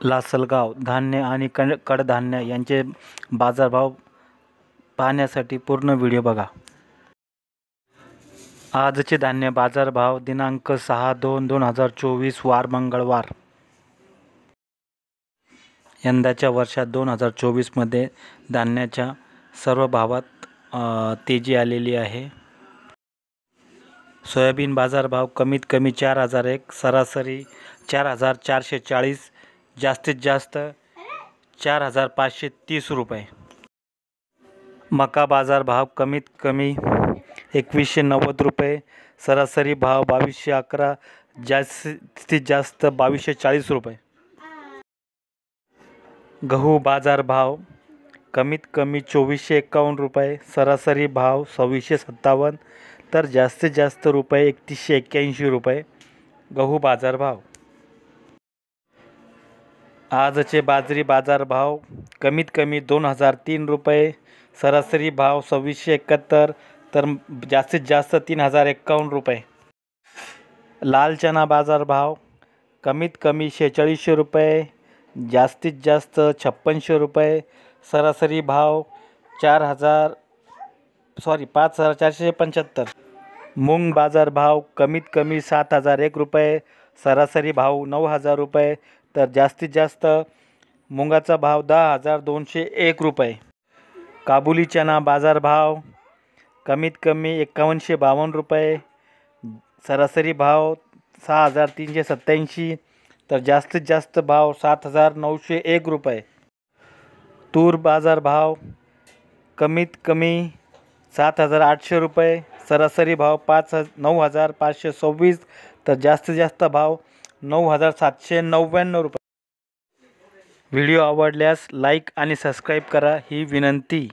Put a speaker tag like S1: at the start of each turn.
S1: लासलगाव धान्य आणि कडधान्य यांचे बाजारभाव पाहण्यासाठी पूर्ण व्हिडिओ बघा। आजचे धान्य बाजारभाव दिनांक 6/2/2024 वार मंगळवार। यंदाच्या वर्षात 2024 मध्ये धान्याच्या सर्व भावात तेजी आलेली आहे। सोयाबीन बाजारभाव कमीत कमी 4001, सरासरी 4440, जास्तीत जास्त 4530 रुपये। मका बाजारभाव कमीत कमी 2190 रुपये, सरासरी भाव 2211, जास्तीत जास्त 2240 रुपये। गहू बाजारभाव कमीत कमी 2451 रुपये, सरासरी भाव 2657, तर जास्तीत जास्त रुपये 3181 रुपये। गहू बाजारभाव। आजचे बाजरी बाजारभाव कमीत कमी 2003 रुपये, सरासरी भाव 2671, तर जास्तीत जास्त 3051 रुपये। लाल चना बाजारभाव कमीत कमी 4600 रुपये, जास्तीत जास्त 5600 रुपये, सरासरी भाव 5475। मूग बाजारभाव कमीत कमी 7001 रुपये, सरासरी भाव 9000 रुपये, तर जास्तीत जास्त मुगाचा भाव 10201 रुपये। काबुली चना बाजारभाव कमीत कमी 5152 रुपये, सरासरी भाव 6387, तर जास्तीत जास्त भाव 7901 रुपये। तूर बाजारभाव कमीत कमी 7800 रुपये, सरासरी भाव 9526, तर जास्तीत जास्त भाव 9799 रुपये। व्हिडिओ आवडल्यास लाईक आणि सबस्क्राईब करा ही विनंती।